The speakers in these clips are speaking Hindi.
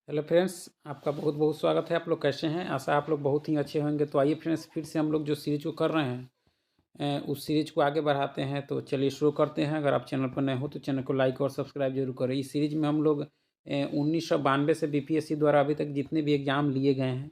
हेलो फ्रेंड्स, आपका बहुत बहुत स्वागत है। आप लोग कैसे हैं? आशा आप लोग बहुत ही अच्छे होंगे। तो आइए फ्रेंड्स, फिर से हम लोग जो सीरीज को कर रहे हैं उस सीरीज को आगे बढ़ाते हैं। तो चलिए शुरू करते हैं। अगर आप चैनल पर नए हो तो चैनल को लाइक और सब्सक्राइब जरूर करें। इस सीरीज में हम लोग 1992 से बीपीएससी द्वारा अभी तक जितने भी एग्जाम लिए गए हैं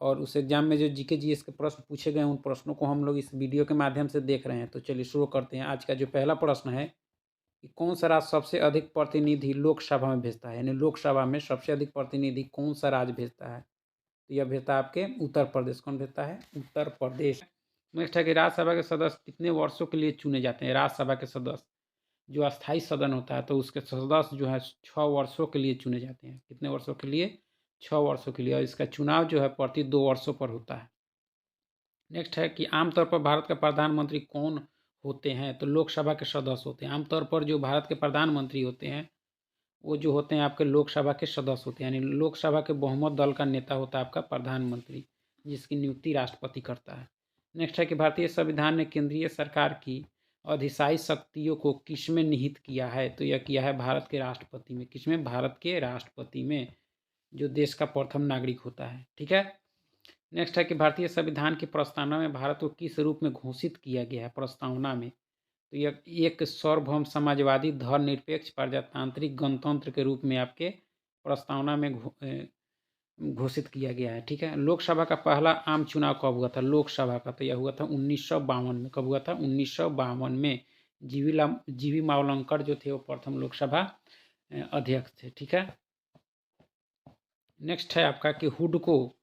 और उस एग्जाम में जो जीके जीएस के प्रश्न पूछे गए हैं, उन प्रश्नों को हम लोग इस वीडियो के माध्यम से देख रहे हैं। तो चलिए शुरू करते हैं। आज का जो पहला प्रश्न है कि कौन सा राज्य सबसे अधिक प्रतिनिधि लोकसभा में भेजता है, यानी लोकसभा में सबसे अधिक प्रतिनिधि कौन सा राज्य भेजता है? तो यह भेजता है आपके उत्तर प्रदेश। कौन भेजता है? उत्तर प्रदेश। नेक्स्ट है कि राज्यसभा के सदस्य कितने वर्षों के लिए चुने जाते हैं? राज्यसभा के सदस्य जो अस्थायी सदन होता है तो उसके सदस्य जो है 6 वर्षों के लिए चुने जाते हैं। कितने वर्षों के लिए? 6 वर्षों के लिए। और इसका चुनाव जो है प्रति 2 वर्षों पर होता है। नेक्स्ट है कि आमतौर पर भारत का प्रधानमंत्री कौन होते हैं? तो लोकसभा के सदस्य होते हैं। आमतौर पर जो भारत के प्रधानमंत्री होते हैं वो जो होते हैं आपके लोकसभा के सदस्य होते हैं, यानी लोकसभा के बहुमत दल का नेता होता है आपका प्रधानमंत्री, जिसकी नियुक्ति राष्ट्रपति करता है। नेक्स्ट है कि भारतीय संविधान ने केंद्रीय सरकार की अधिशासी शक्तियों को किसमें निहित किया है? तो यह किया है भारत के राष्ट्रपति में। किसमें? भारत के राष्ट्रपति में, जो देश का प्रथम नागरिक होता है। ठीक है। नेक्स्ट है कि भारतीय संविधान की प्रस्तावना में भारत को किस रूप में घोषित किया गया है? प्रस्तावना में तो यह एक सार्वभौम समाजवादी धर्मनिरपेक्ष प्रजातांत्रिक गणतंत्र के रूप में आपके प्रस्तावना में घोषित किया गया है। ठीक है। लोकसभा का पहला आम चुनाव कब हुआ था? लोकसभा का तो यह हुआ था 1952 में। कब हुआ था? 1952 में। जीवी मावलंकर जो थे वो प्रथम लोकसभा अध्यक्ष थे। ठीक है। नेक्स्ट है आपका कि हुडको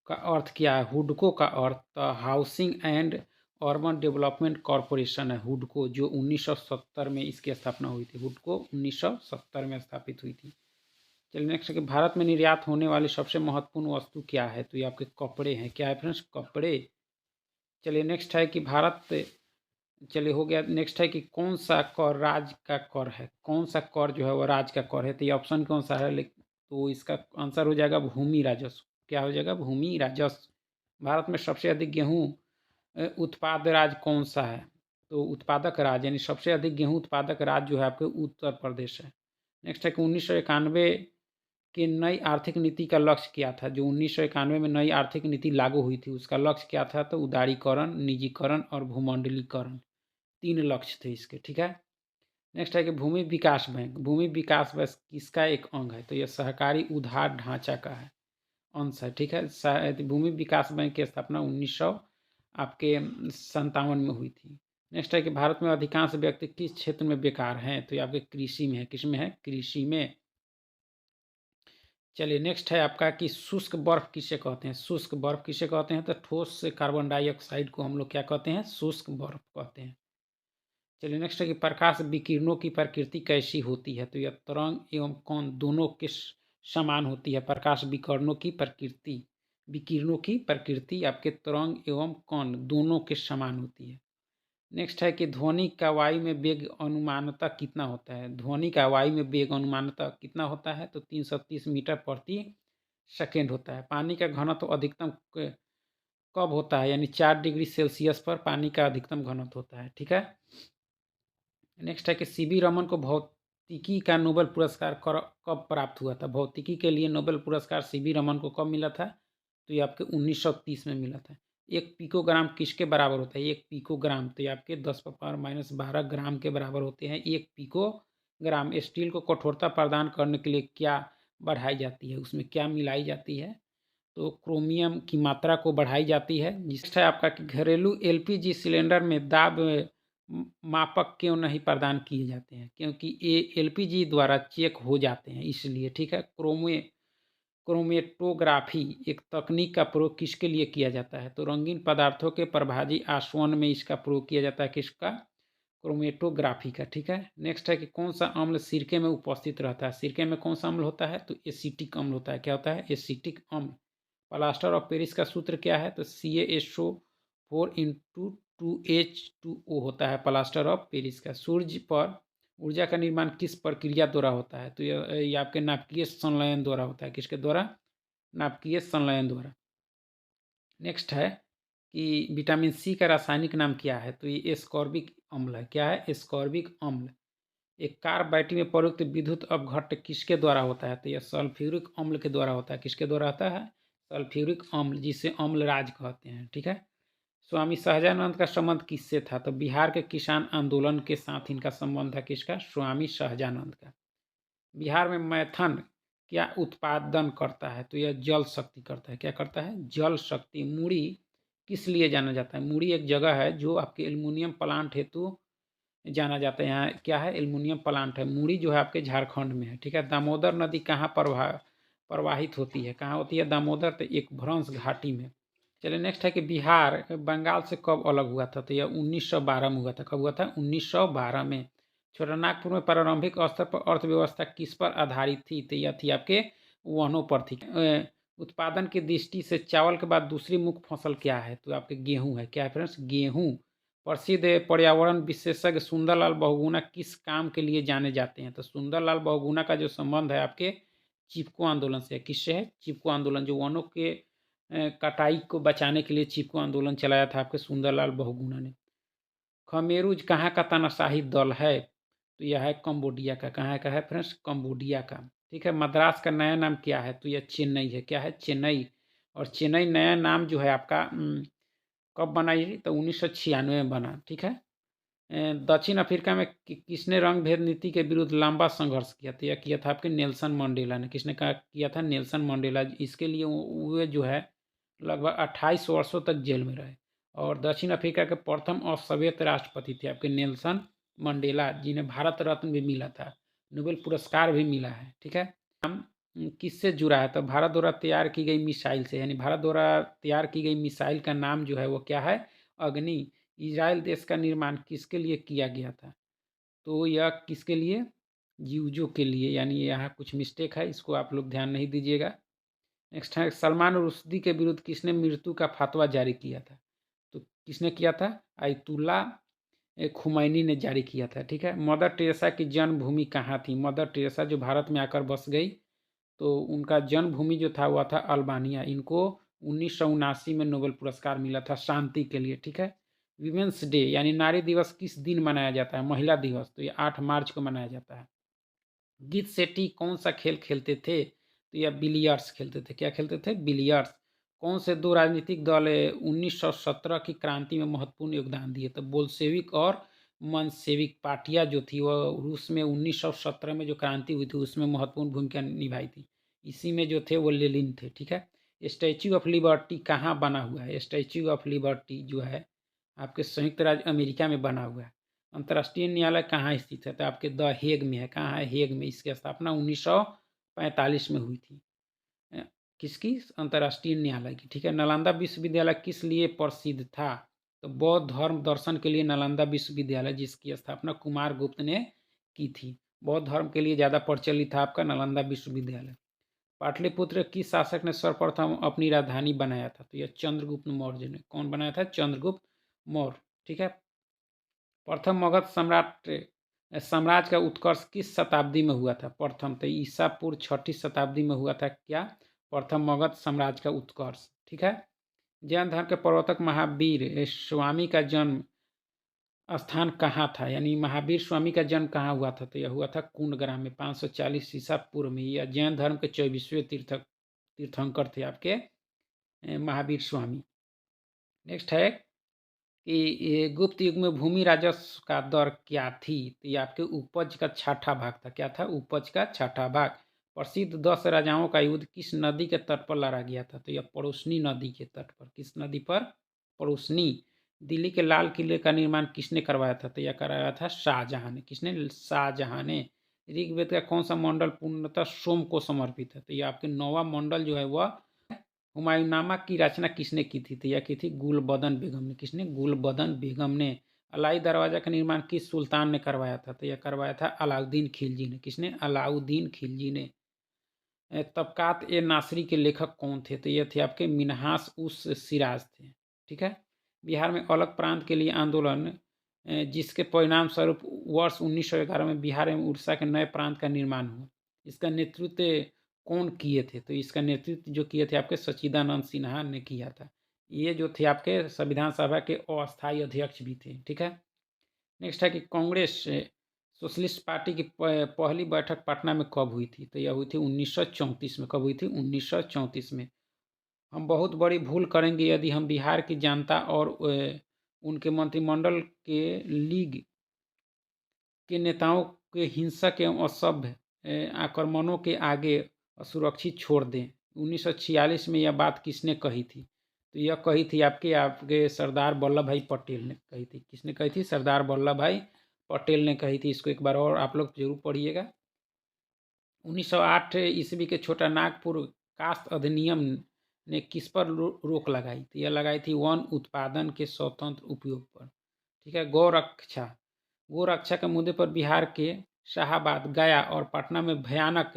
का अर्थ क्या है? हुडको का अर्थ housing and urban development corporation है। हुडको जो 1970 में इसकी स्थापना हुई थी। हुडको 1970 में स्थापित हुई थी। चलिए नेक्स्ट है कि भारत में निर्यात होने वाली सबसे महत्वपूर्ण वस्तु क्या है? तो ये आपके कपड़े हैं। क्या है फ्रेंड्स? कपड़े। चलिए नेक्स्ट है कि चलिए हो गया। नेक्स्ट है कि कौन सा कर राज्य का कर है? कौन सा कर जो है वो राज्य का कर है? तो ये ऑप्शन कौन सा है? तो इसका आंसर हो जाएगा भूमि राजस्व। क्या हो जाएगा? भूमि राजस्व। भारत में सबसे अधिक गेहूं उत्पाद राज्य कौन सा है? तो उत्पादक राज्य, यानी सबसे अधिक गेहूं उत्पादक राज्य जो है आपके उत्तर प्रदेश है। नेक्स्ट है कि 1991 की नई आर्थिक नीति का लक्ष्य क्या था? जो 1991 में नई आर्थिक नीति लागू हुई थी उसका लक्ष्य क्या था? तो उदारीकरण, निजीकरण और भूमंडलीकरण, 3 लक्ष्य थे इसके। ठीक है। नेक्स्ट है कि भूमि विकास बैंक। भूमि विकास बैंक किसका एक अंग है? तो यह सहकारी उधार ढांचा का है, अंश है। ठीक है। भूमि विकास बैंक की स्थापना 1900 आपके 57 में हुई थी। नेक्स्ट है कि भारत में अधिकांश व्यक्ति किस क्षेत्र में बेकार हैं? तो ये आपके कृषि में है। किस में है? कृषि में। चलिए नेक्स्ट है आपका कि शुष्क बर्फ किसे कहते हैं? शुष्क बर्फ किसे कहते हैं? तो ठोस से कार्बन डाइऑक्साइड को हम लोग क्या कहते हैं? शुष्क बर्फ कहते हैं। चलिए नेक्स्ट है कि प्रकाश विकिरणों की प्रकृति कैसी होती है? तो यह तरंग एवं कौन दोनों के समान होती है। प्रकाश विकिरणों की प्रकृति आपके तरंग एवं कौन दोनों के समान होती है। नेक्स्ट है कि ध्वनि का वायु में वेग अनुमानतः कितना होता है? ध्वनि का वायु में वेग अनुमानतः कितना होता है? तो 330 मीटर प्रति सेकेंड होता है। पानी का घनत्व अधिकतम कब होता है? यानी 4 डिग्री सेल्सियस पर पानी का अधिकतम घनत्व होता है। ठीक है। नेक्स्ट है कि सीवी रमन को भौतिकी का नोबेल पुरस्कार कब प्राप्त हुआ था? भौतिकी के लिए नोबेल पुरस्कार सीवी रमन को कब मिला था? तो ये आपके 1930 में मिला था। एक पिकोग्राम किसके बराबर होता है? एक पिकोग्राम तो ये आपके 10⁻12 ग्राम के बराबर होते हैं। एक पिकोग्राम। स्टील को कठोरता प्रदान करने के लिए क्या बढ़ाई जाती है? उसमें क्या मिलाई जाती है? तो क्रोमियम की मात्रा को बढ़ाई जाती है। जिससे आपका कि घरेलू एलपीजी सिलेंडर में दाब मापक क्यों नहीं प्रदान किए जाते हैं? क्योंकि ये एलपीजी द्वारा चेक हो जाते हैं इसलिए। ठीक है। क्रोमेटोग्राफी एक तकनीक का प्रयोग किसके लिए किया जाता है? तो रंगीन पदार्थों के प्रभावी आसवन में इसका प्रयोग किया जाता है। किसका? क्रोमेटोग्राफी का। ठीक है। नेक्स्ट है कि कौन सा अम्ल सिरके में उपस्थित रहता है? सिरके में कौन सा अम्ल होता है? तो एसिटिक अम्ल होता है। क्या होता है? एसिटिक अम्ल। प्लास्टर ऑफ पेरिस का सूत्र क्या है? तो CaSO4 × 2H2O होता है प्लास्टर ऑफ पेरिस का। सूर्य पर ऊर्जा का निर्माण किस प्रक्रिया द्वारा होता है? तो ये आपके नाभिकीय संलयन द्वारा होता है। किसके द्वारा? नाभिकीय संलयन द्वारा। नेक्स्ट है कि विटामिन सी का रासायनिक नाम क्या है? तो ये एस्कॉर्बिक अम्ल है। क्या है? एस्कॉर्बिक अम्ल। एक कार्बाइटी में प्रयुक्त विद्युत अपघट्ट किसके द्वारा होता है? तो यह सल्फ्यूरिक अम्ल के द्वारा होता है। किसके द्वारा होता है? सल्फ्यूरिक अम्ल, जिसे अम्लराज कहते हैं। ठीक है। स्वामी सहजानंद का संबंध किससे था? तो बिहार के किसान आंदोलन के साथ इनका संबंध था। किसका? स्वामी सहजानंद का। बिहार में मैथन क्या उत्पादन करता है? तो यह जल शक्ति करता है। क्या करता है? जल शक्ति। मुड़ी किस लिए जाना जाता है? मुड़ी एक जगह है जो आपके एल्युमिनियम प्लांट हेतु जाना जाता है। यहाँ क्या है? एल्युमिनियम प्लांट है। मुड़ी जो है आपके झारखंड में है। ठीक है। दामोदर नदी कहाँ प्रवाहित होती है? कहाँ होती है दामोदर? तो एक भ्रंश घाटी में। चलिए नेक्स्ट है कि बिहार बंगाल से कब अलग हुआ था? तो यह 1912 में हुआ था। कब हुआ था? 1912 में। छोटानागपुर में प्रारंभिक स्तर पर अर्थव्यवस्था किस पर आधारित थी? तो यह थी आपके वनों पर थी। उत्पादन की दृष्टि से चावल के बाद दूसरी मुख्य फसल क्या है? तो आपके गेहूं है। क्या है फ्रेंड्स? गेहूं। प्रसिद्ध पर्यावरण विशेषज्ञ सुंदरलाल बहुगुणा किस काम के लिए जाने जाते हैं? तो सुंदरलाल बहुगुणा का जो संबंध है आपके चिपको आंदोलन से। किससे है? चिपको आंदोलन, जो वनों के कटाई को बचाने के लिए चिपको आंदोलन चलाया था आपके सुंदरलाल बहुगुणा ने। खमेरुज कहाँ का तानाशाही दल है? तो यह है कंबोडिया का। कहाँ का है फ्रेंड्स? कंबोडिया का। ठीक है। मद्रास का नया नाम क्या है? तो यह चेन्नई है। क्या है? चेन्नई। और चेन्नई नया नाम जो है आपका कब बना ये? तो 1996 में बना। ठीक है। दक्षिण अफ्रीका में किसने रंग भेद नीति के विरुद्ध लंबा संघर्ष किया था? यह किया था आपके नेल्सन मंडेला ने। किसने कहा किया था? Nelson Mandela. इसके लिए वे जो है लगभग 28 वर्षों तक जेल में रहे। और दक्षिण अफ्रीका के प्रथम असभ्यत राष्ट्रपति थे आपके नेल्सन मंडेला, जिन्हें भारत रत्न भी मिला था, नोबेल पुरस्कार भी मिला है। ठीक है। हम किससे जुड़ा है? तो भारत द्वारा तैयार की गई मिसाइल से। यानी भारत द्वारा तैयार की गई मिसाइल का नाम जो है वो क्या है? अग्नि। इजराइल देश का निर्माण किसके लिए किया गया था? तो यह किसके लिए? यूजो के लिए। यानी यहाँ कुछ मिस्टेक है, इसको आप लोग ध्यान नहीं दीजिएगा। नेक्स्ट है सलमान रुश्दी के विरुद्ध किसने मृत्यु का फतवा जारी किया था? तो किसने किया था? आयतुल्ला खुमैनी ने जारी किया था। ठीक है। मदर टेरेसा की जन्मभूमि कहाँ थी? मदर टेरेसा जो भारत में आकर बस गई, तो उनका जन्मभूमि जो था वह था अल्बानिया। इनको 1979 में नोबेल पुरस्कार मिला था शांति के लिए। ठीक है। विमेंस डे यानी नारी दिवस किस दिन मनाया जाता है? महिला दिवस। तो ये 8 मार्च को मनाया जाता है। गीत शेट्टी कौन सा खेल खेलते थे? तो यह बिलियर्ड्स खेलते थे। क्या खेलते थे? बिलियर्ड्स। कौन से दो राजनीतिक दल 1917 की क्रांति में महत्वपूर्ण योगदान दिए? तो बोल्शेविक और मंसेविक पार्टियां जो थी वह रूस में 1917 में जो क्रांति हुई थी उसमें महत्वपूर्ण भूमिका निभाई थी। इसी में जो थे वो लेनिन थे। ठीक है। स्टैच्यू ऑफ लिबर्टी कहाँ बना हुआ है? स्टैच्यू ऑफ लिबर्टी जो है आपके संयुक्त राज्य अमेरिका में बना हुआ है। अंतर्राष्ट्रीय न्यायालय कहाँ स्थित है? तो आपके द हेग में है। कहाँ है? हेग में। इसकी स्थापना 1945 में हुई थी। अ, किसकी? अंतर्राष्ट्रीय न्यायालय की। ठीक है। नालंदा विश्वविद्यालय किस लिए प्रसिद्ध था? तो बौद्ध धर्म दर्शन के लिए नालंदा विश्वविद्यालय, जिसकी स्थापना कुमार गुप्त ने की थी। बौद्ध धर्म के लिए ज़्यादा प्रचलित था आपका नालंदा विश्वविद्यालय। पाटलिपुत्र किस शासक ने सर्वप्रथम अपनी राजधानी बनाया था? तो यह चंद्रगुप्त मौर्य ने। कौन बनाया था? चंद्रगुप्त मौर्य। ठीक है। प्रथम मगध साम्राज्य का उत्कर्ष किस शताब्दी में हुआ था? प्रथम तो ईसा पूर्व 6ठी शताब्दी में हुआ था। क्या? प्रथम मगध साम्राज्य का उत्कर्ष। ठीक है। जैन धर्म के प्रवर्तक महावीर स्वामी का जन्म स्थान कहाँ था? यानी महावीर स्वामी का जन्म कहाँ हुआ था? तो यह हुआ था कुंडग्राम में 540 ईसा पूर्व में। यह जैन धर्म के 24वें तीर्थंकर थे आपके महावीर स्वामी। नेक्स्ट है कि ये गुप्त युग में भूमि राजस्व का दर क्या थी? तो ये आपके उपज का 6ठा भाग था। क्या था? उपज का 6ठा भाग। प्रसिद्ध 10 राजाओं का युद्ध किस नदी के तट पर लड़ा गया था? तो यह पड़ोसनी नदी के तट पर। किस नदी पर? पड़ोसनी। दिल्ली के लाल किले का निर्माण किसने करवाया था? तो यह कराया था शाहजहां ने। किसने? शाहजहां ने। ऋग्वेद का कौन सा मंडल पूर्णतः सोम को समर्पित है? तो यह आपके 9वां मंडल जो है वह हुमायूंनामा की रचना किसने की थी? तो यह की थी गुलबदन बेगम ने। किसने? गुलबदन बेगम ने। अलाई दरवाजा का निर्माण किस सुल्तान ने करवाया था? तो यह करवाया था अलाउद्दीन खिलजी ने। किसने? अलाउद्दीन खिलजी ने। तबकात ए नासरी के लेखक कौन थे? तो यह थे आपके मिन्हास उस सिराज थे। ठीक है। बिहार में अलग प्रांत के लिए आंदोलन जिसके परिणाम स्वरूप वर्ष 1911 में बिहार एवं उड़ीसा के नए प्रांत का निर्माण हुआ, इसका नेतृत्व कौन किए थे? तो इसका नेतृत्व जो किए थे आपके सच्चिदानंद सिन्हा ने किया था। ये जो थे आपके संविधान सभा के अस्थायी अध्यक्ष भी थे। ठीक है। नेक्स्ट है कि कांग्रेस सोशलिस्ट पार्टी की पहली बैठक पटना में कब हुई थी? तो यह हुई थी 1934 में। कब हुई थी? 1934 में। हम बहुत बड़ी भूल करेंगे यदि हम बिहार की जनता और उनके मंत्रिमंडल के लीग के नेताओं के हिंसक एवं असभ्य आक्रमणों के आगे असुरक्षित छोड़ दें। 1946 में यह बात किसने कही थी? तो यह कही थी आपके सरदार वल्लभ भाई पटेल ने कही थी। किसने कही थी? सरदार वल्लभ भाई पटेल ने कही थी। इसको एक बार और आप लोग जरूर पढ़िएगा। 1908 ईस्वी के छोटा नागपुर कास्ट अधिनियम ने किस पर रोक लगाई? तो यह लगाई थी वन उत्पादन के स्वतंत्र उपयोग पर। ठीक है। गौ रक्षा के मुद्दे पर बिहार के शाहाबाद, गया और पटना में भयानक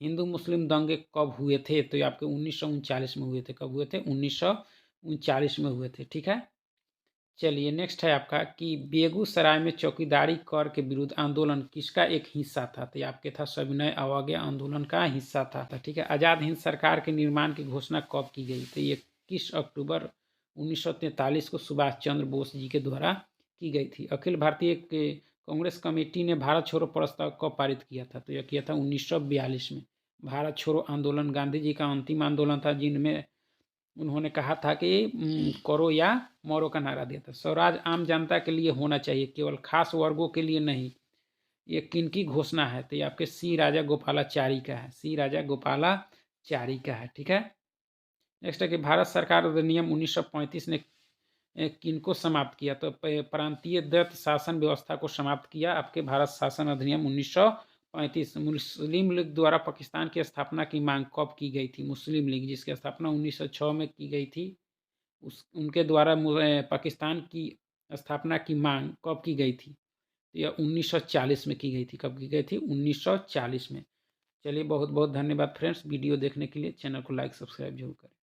हिंदू मुस्लिम दंगे कब हुए थे? तो ये आपके 1939 में हुए थे। कब हुए थे? 1939 में हुए थे। ठीक है। चलिए नेक्स्ट है आपका कि बेगूसराय में चौकीदारी कर के विरुद्ध आंदोलन किसका एक हिस्सा था? तो ये आपके था सविनय अवज्ञा आंदोलन का हिस्सा था। ठीक है। आज़ाद हिंद सरकार के निर्माण की घोषणा कब की गई? तो ये 21 अक्टूबर 1943 को सुभाष चंद्र बोस जी के द्वारा की गई थी। अखिल भारतीय कांग्रेस कमेटी ने भारत छोड़ो प्रस्ताव कब पारित किया था? तो यह किया था 1942 में। भारत छोड़ो आंदोलन गांधी जी का अंतिम आंदोलन था जिनमें उन्होंने कहा था कि करो या मरो का नारा दिया था। स्वराज आम जनता के लिए होना चाहिए, केवल खास वर्गों के लिए नहीं। ये किनकी घोषणा है? तो ये आपके सी राजा गोपालाचारी का है। सी राजा गोपालाचारी का है। ठीक है। नेक्स्ट है कि भारत सरकार अधिनियम 1935 ने किनको समाप्त किया? तो प्रांतीय द्वैत शासन व्यवस्था को समाप्त किया आपके भारत शासन अधिनियम 1935। मुस्लिम लीग द्वारा पाकिस्तान की स्थापना की मांग कब की गई थी? मुस्लिम लीग जिसकी स्थापना 1906 में की गई थी, उनके द्वारा पाकिस्तान की स्थापना की मांग कब की गई थी? तो यह 1940 में की गई थी। कब की गई थी? 1940 में। चलिए बहुत बहुत धन्यवाद फ्रेंड्स वीडियो देखने के लिए। चैनल को लाइक सब्सक्राइब जरूर करें।